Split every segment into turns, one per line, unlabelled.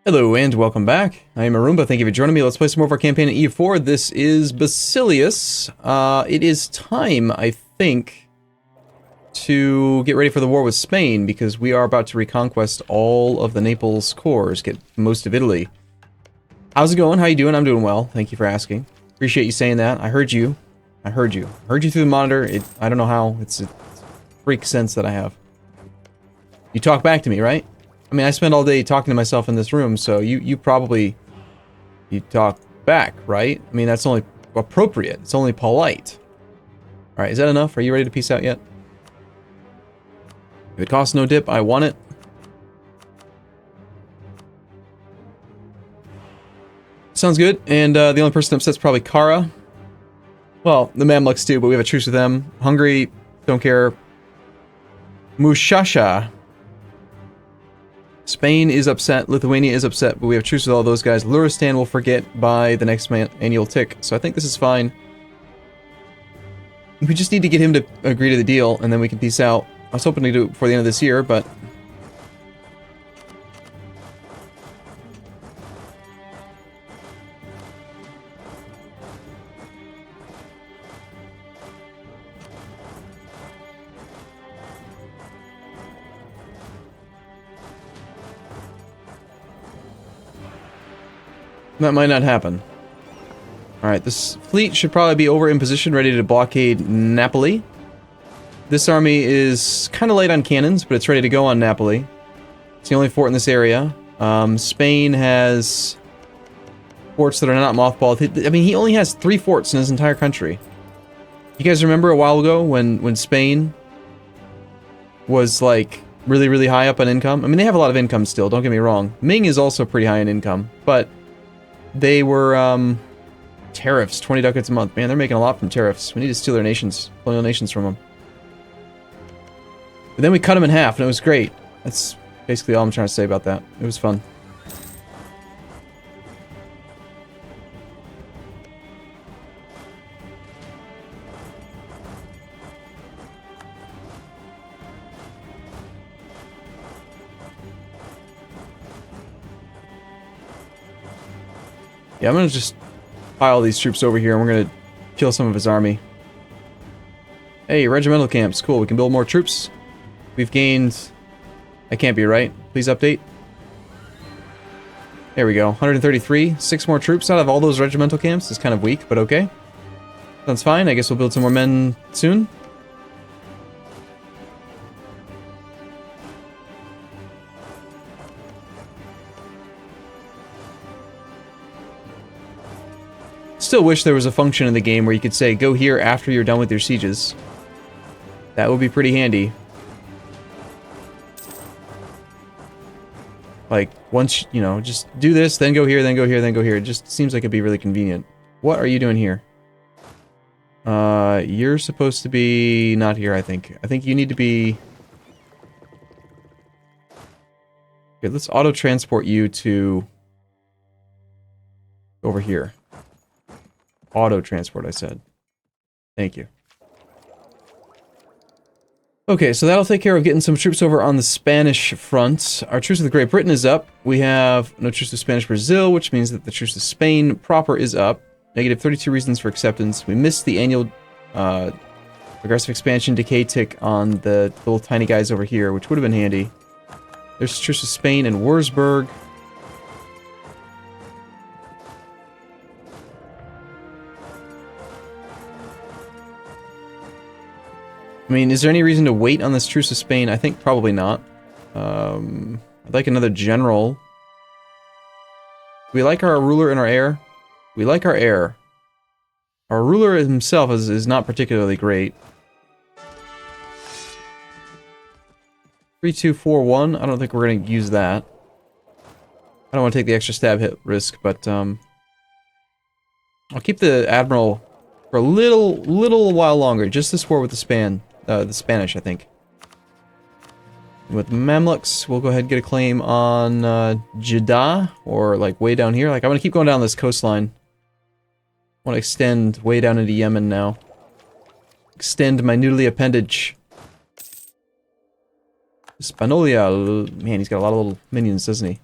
Hello and welcome back. I am Arumba. Thank you for joining me. Let's play some more of our campaign in EU4. This is Basileus. It is time, I think, to get ready for the war with Spain because we are about to reconquest all of the Naples cores, get most of Italy. How's it going? How you doing? I'm doing well. Thank you for asking. Appreciate you saying that. I heard you. I heard you. I heard you through the monitor. I don't know how. It's a freak sense that I have. You talk back to me, right? I mean, I spend all day talking to myself in this room, so you probably, you talk back, right? I mean, that's only appropriate. It's only polite. Alright, is that enough? Are you ready to peace out yet? If it costs no dip, I want it. Sounds good, and the only person upset's probably Kara. Well, the Mamluks too, but we have a truce with them. Hungary, don't care. Mushasha. Spain is upset, Lithuania is upset, but we have truce with all those guys. Luristan will forget by the next annual tick, so I think this is fine. We just need to get him to agree to the deal, and then we can peace out. I was hoping to do it before the end of this year, but... that might not happen. Alright, this fleet should probably be over in position, ready to blockade Napoli. This army is kind of light on cannons, but it's ready to go on Napoli. It's the only fort in this area. Spain has forts that are not mothballed. I mean, he only has 3 forts in his entire country. You guys remember a while ago when Spain was, like, really, really high up on income? I mean, they have a lot of income still, don't get me wrong. Ming is also pretty high in income, but... they were, tariffs, 20 ducats a month. Man, they're making a lot from tariffs. We need to steal their nations, colonial nations from them. But then we cut them in half, and it was great. That's basically all I'm trying to say about that. It was fun. Yeah, I'm gonna just pile these troops over here and we're gonna kill some of his army. Hey, regimental camps. Cool, we can build more troops. We've gained... that can't be right. Please update. There we go. 133. 6 more troops out of all those regimental camps. Is kind of weak, but okay. Sounds fine. I guess we'll build some more men soon. Still wish there was a function in the game where you could say, go here after you're done with your sieges. That would be pretty handy. Like, once, you know, just do this, then go here, then go here, then go here. It just seems like it'd be really convenient. What are you doing here? You're supposed to be not here, I think. I think you need to be... okay, let's auto-transport you to... over here. Auto-transport, I said. Thank you. Okay, so that'll take care of getting some troops over on the Spanish front. Our truce with Great Britain is up. We have no truce with Spanish Brazil, which means that the truce with Spain proper is up. Negative 32 reasons for acceptance. We missed the annual aggressive expansion decay tick on the little tiny guys over here, which would have been handy. There's truce with Spain and Wurzburg. I mean, is there any reason to wait on this truce with Spain? I think probably not. I'd like another general. We like our ruler and our heir. We like our heir. Our ruler himself is not particularly great. 3241. I don't think we're going to use that. I don't want to take the extra stab hit risk, but I'll keep the admiral for a little while longer. Just this war with the Spanish, I think. With Mamluks, we'll go ahead and get a claim on Jeddah, or like way down here. Like, I'm gonna keep going down this coastline. I want to extend way down into Yemen now. Extend my noodly appendage. Spanolia, man, he's got a lot of little minions, doesn't he?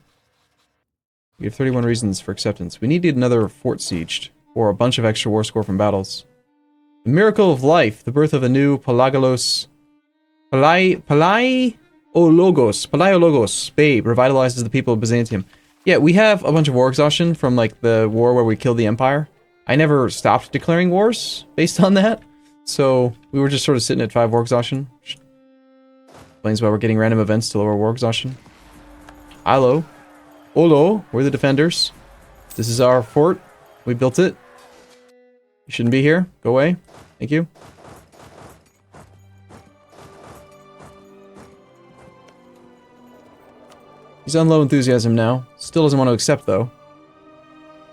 We have 31 reasons for acceptance. We needed another fort sieged, or a bunch of extra war score from battles. The miracle of life, the birth of a new Palaiologos babe, revitalizes the people of Byzantium. Yeah, we have a bunch of war exhaustion from, like, the war where we killed the Empire. I never stopped declaring wars based on that, so we were just sort of sitting at 5 war exhaustion. Explains why we're getting random events to lower war exhaustion. Ilo. Olo, we're the defenders. This is our fort. We built it. You shouldn't be here. Go away. Thank you. He's on low enthusiasm now. Still doesn't want to accept, though.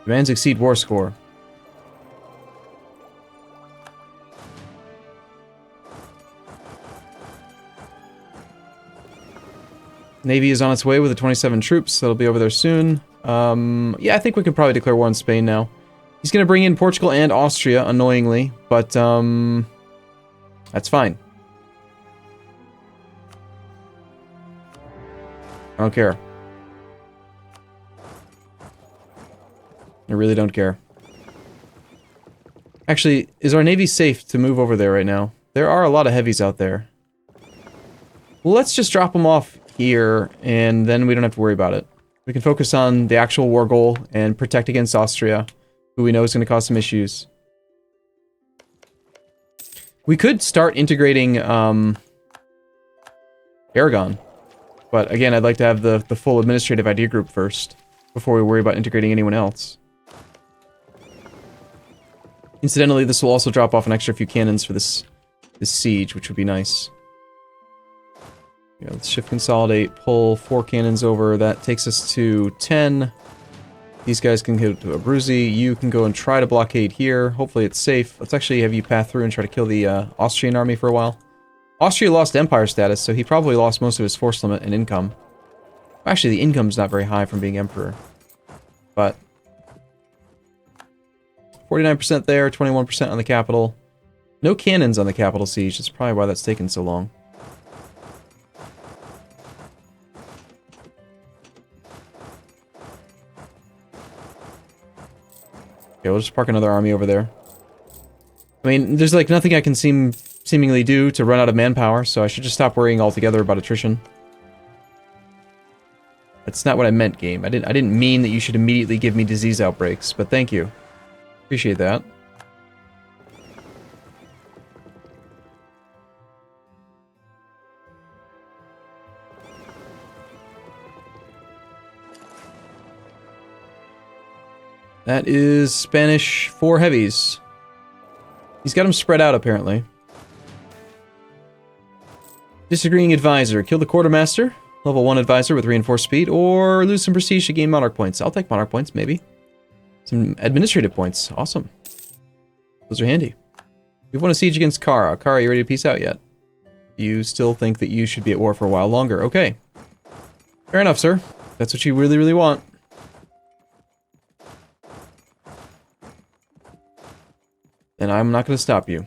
Demands exceed war score. Navy is on its way with the 27 troops. That'll be over there soon. Yeah, I think we could probably declare war on Spain now. He's going to bring in Portugal and Austria, annoyingly, but that's fine. I don't care. I really don't care. Actually, is our Navy safe to move over there right now? There are a lot of heavies out there. Well, let's just drop them off here, and then we don't have to worry about it. We can focus on the actual war goal and protect against Austria, who we know is going to cause some issues. We could start integrating Aragon, but again, I'd like to have the full administrative idea group first, before we worry about integrating anyone else. Incidentally, this will also drop off an extra few cannons for this siege, which would be nice. Yeah, let's shift consolidate, pull 4 cannons over. That takes us to 10. These guys can go to Abruzzi. You can go and try to blockade here. Hopefully it's safe. Let's actually have you path through and try to kill the Austrian army for a while. Austria lost empire status, so he probably lost most of his force limit and income. Actually, the income's not very high from being emperor. But 49% there, 21% on the capital. No cannons on the capital siege. That's probably why that's taken so long. Okay, we'll just park another army over there. I mean, there's like nothing I can seemingly do to run out of manpower, so I should just stop worrying altogether about attrition. That's not what I meant, game. I didn't mean that you should immediately give me disease outbreaks, but thank you. Appreciate that. That is Spanish 4 heavies. He's got them spread out, apparently. Disagreeing advisor. Kill the quartermaster. Level 1 advisor with reinforced speed. Or lose some prestige to gain monarch points. I'll take monarch points, maybe. Some administrative points. Awesome. Those are handy. We've won a siege against Kara. Kara, you ready to peace out yet? You still think that you should be at war for a while longer. Okay. Fair enough, sir. That's what you really, really want. And I'm not going to stop you.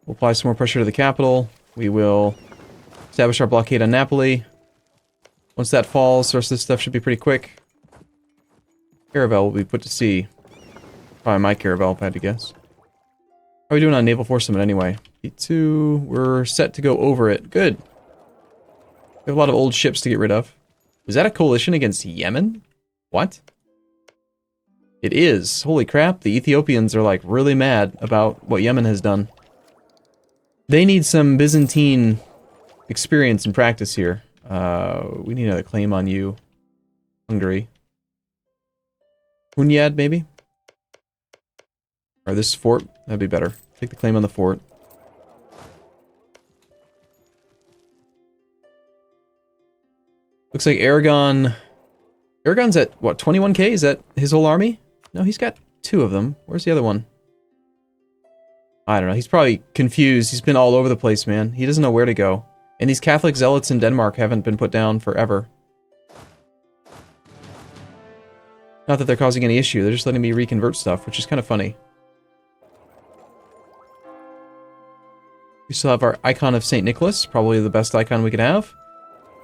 We'll apply some more pressure to the capital. We will establish our blockade on Napoli. Once that falls, the rest of this stuff should be pretty quick. Caravel will be put to sea. Probably my caravel, if I had to guess. How are we doing on naval force summit anyway? E2, we're set to go over it. Good. We have a lot of old ships to get rid of. Is that a coalition against Yemen? What? It is. Holy crap, the Ethiopians are like really mad about what Yemen has done. They need some Byzantine experience and practice here. We need another claim on you. Hungary. Hunyad, maybe? Or this fort? That'd be better. Take the claim on the fort. Looks like Aragon... Aragon's at, what, 21k? Is that his whole army? No, he's got 2 of them. Where's the other one? I don't know. He's probably confused. He's been all over the place, man. He doesn't know where to go. And these Catholic zealots in Denmark haven't been put down forever. Not that they're causing any issue. They're just letting me reconvert stuff, which is kind of funny. We still have our icon of St. Nicholas, probably the best icon we could have.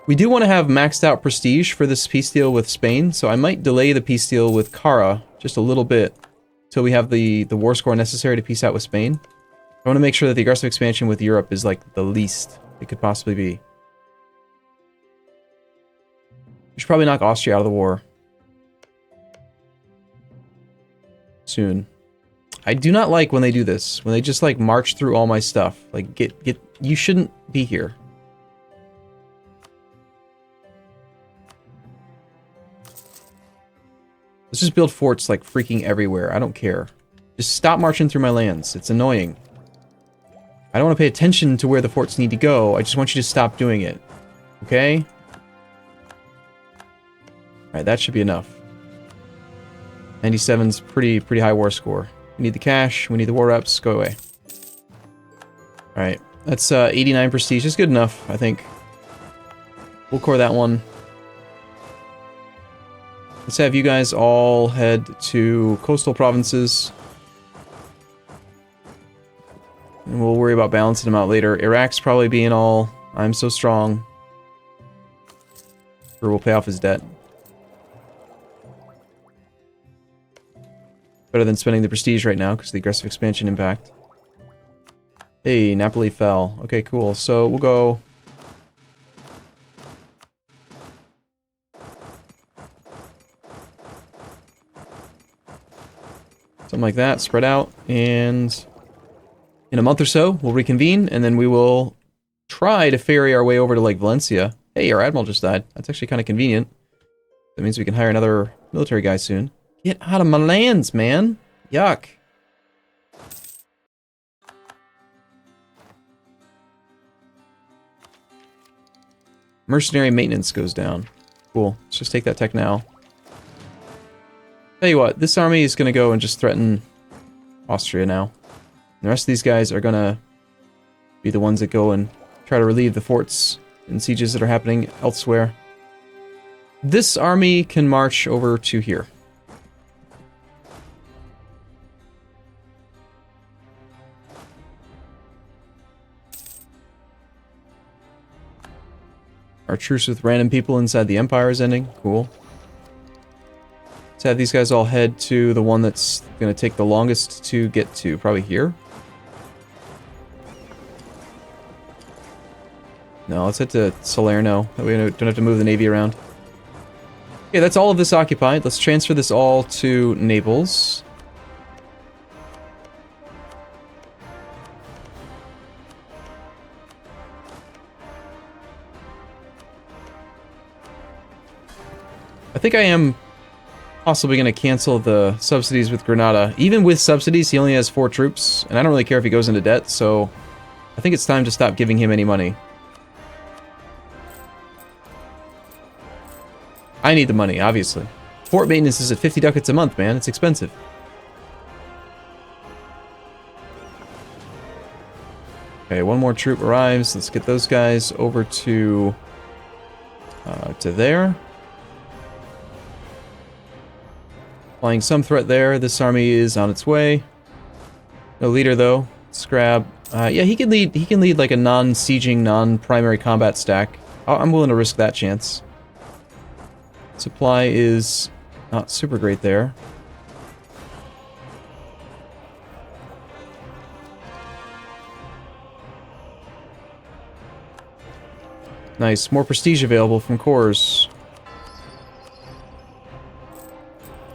We do want to have maxed out prestige for this peace deal with Spain, so I might delay the peace deal with Cara just a little bit until we have the war score necessary to peace out with Spain. I want to make sure that the aggressive expansion with Europe is like the least it could possibly be. We should probably knock Austria out of the war soon. I do not like when they do this, when they just like march through all my stuff. Like you shouldn't be here. Let's just build forts like freaking everywhere. I don't care. Just stop marching through my lands. It's annoying. I don't want to pay attention to where the forts need to go. I just want you to stop doing it. Okay? Alright, that should be enough. 97's pretty high war score. We need the cash. We need the war reps. Go away. Alright. That's 89 prestige. That's good enough, I think. We'll core that one. Let's have you guys all head to coastal provinces. And we'll worry about balancing them out later. Iraq's probably being all, I'm so strong. Or we'll pay off his debt. Better than spending the prestige right now, because of the aggressive expansion impact. Hey, Napoli fell. Okay, cool. So we'll go... something like that, spread out, and... in a month or so, we'll reconvene, and then we will try to ferry our way over to, like, Valencia. Hey, our admiral just died. That's actually kind of convenient. That means we can hire another military guy soon. Get out of my lands, man! Yuck. Mercenary maintenance goes down. Cool. Let's just take that tech now. Tell you what, this army is going to go and just threaten Austria now. The rest of these guys are gonna be the ones that go and try to relieve the forts and sieges that are happening elsewhere. This army can march over to here. Our truce with random people inside the Empire is ending. Cool. Let's have these guys all head to the one that's gonna take the longest to get to. Probably here. No, let's head to Salerno. That way we don't have to move the navy around. Okay, that's all of this occupied. Let's transfer this all to Naples. I think I am possibly going to cancel the subsidies with Granada. Even with subsidies, he only has 4 troops, and I don't really care if he goes into debt, so I think it's time to stop giving him any money. I need the money, obviously. Fort maintenance is at 50 ducats a month, man. It's expensive. Okay, one more troop arrives. Let's get those guys over to there. Applying some threat there. This army is on its way. No leader though. Let's grab. Yeah, he can lead. He can lead like a non-sieging, non-primary combat stack. I'm willing to risk that chance. Supply is not super great there. Nice. More prestige available from cores.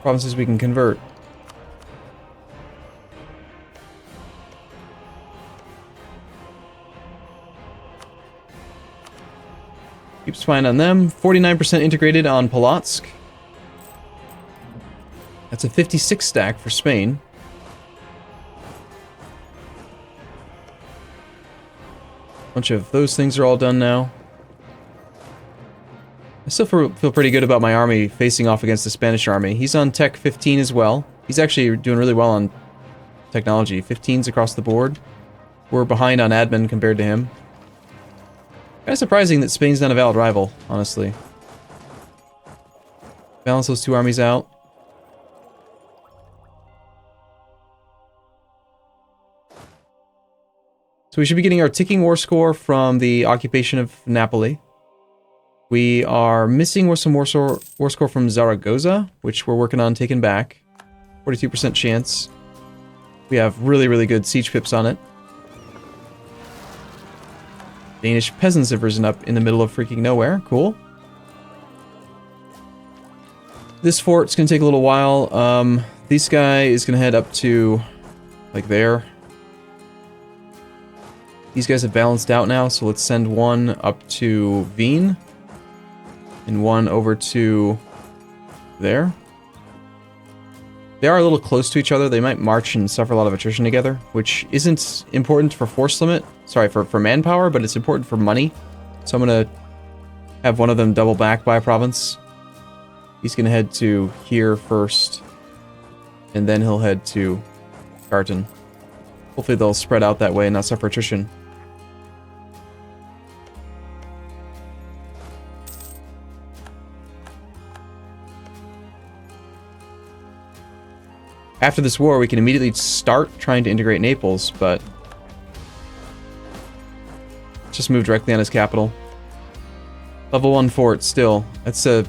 Provinces we can convert. Keeps fine on them. 49% integrated on Polotsk. That's a 56 stack for Spain. Bunch of those things are all done now. I still feel pretty good about my army facing off against the Spanish army. He's on Tech 15 as well. He's actually doing really well on technology. 15s across the board. We're behind on admin compared to him. Kind of surprising that Spain's not a valid rival, honestly. Balance those two armies out. So we should be getting our ticking war score from the occupation of Napoli. We are missing some war score from Zaragoza, which we're working on taking back. 42% chance. We have really, really good siege pips on it. Danish peasants have risen up in the middle of freaking nowhere. Cool. This fort's going to take a little while. This guy is going to head up to, like, there. These guys have balanced out now, so let's send one up to Wien. And one over to there. They are a little close to each other. They might march and suffer a lot of attrition together, which isn't important for force limit. Sorry, for manpower, but it's important for money. So I'm going to have one of them double back by a province. He's going to head to here first, and then he'll head to Garten. Hopefully they'll spread out that way and not suffer attrition. After this war, we can immediately start trying to integrate Naples, but just move directly on his capital. Level 1 fort, still. That's a...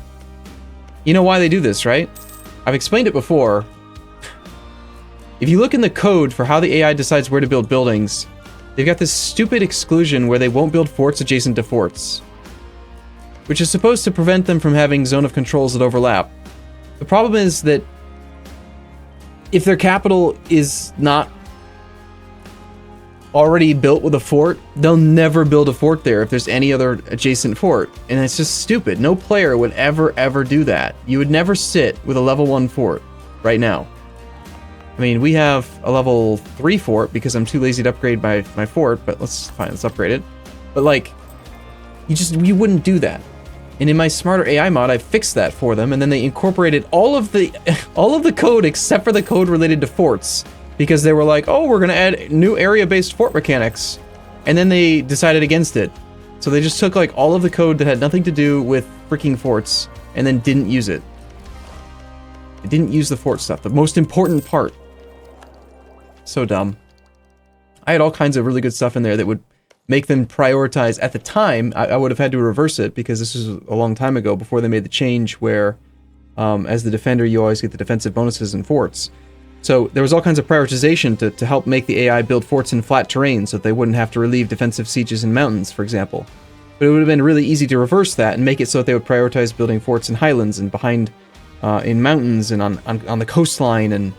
You know why they do this, right? I've explained it before. If you look in the code for how the AI decides where to build buildings, they've got this stupid exclusion where they won't build forts adjacent to forts, which is supposed to prevent them from having zone of controls that overlap. The problem is that if their capital is not already built with a fort, they'll never build a fort there if there's any other adjacent fort. And it's just stupid. No player would ever do that. You would never sit with a level 1 fort right now. I mean, we have a level 3 fort because I'm too lazy to upgrade my fort, but let's upgrade it. But like, you wouldn't do that. And in my smarter AI mod, I fixed that for them, and then they incorporated all of the code except for the code related to forts, because they were like, oh, we're gonna add new area-based fort mechanics, and then they decided against it. So they just took like all of the code that had nothing to do with freaking forts, and then didn't use it. They didn't use the fort stuff, the most important part. So dumb. I had all kinds of really good stuff in there that would make them prioritize. At the time, I would have had to reverse it because this was a long time ago before they made the change where as the defender you always get the defensive bonuses in forts. So there was all kinds of prioritization to help make the AI build forts in flat terrain so that they wouldn't have to relieve defensive sieges in mountains, for example. But it would have been really easy to reverse that and make it so that they would prioritize building forts in highlands and behind in mountains and on the coastline and,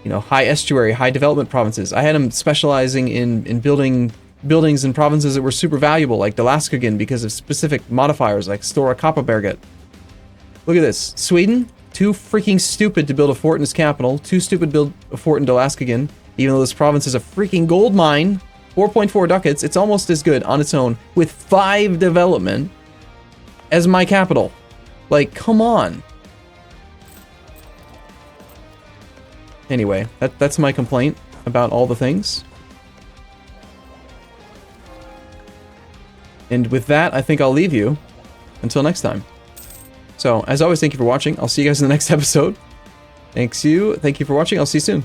you know, high estuary, high development provinces. I had them specializing in building buildings in provinces that were super valuable, like Dalaskagen, because of specific modifiers like Stora Kopparberget. Look at this. Sweden, too freaking stupid to build a fort in its capital, too stupid to build a fort in Dalaskagen, even though this province is a freaking gold mine, 4.4 ducats, it's almost as good on its own, with 5 development, as my capital. Like, come on. Anyway, that's my complaint about all the things. And with that, I think I'll leave you until next time. So, as always, thank you for watching. I'll see you guys in the next episode. Thank you for watching. I'll see you soon.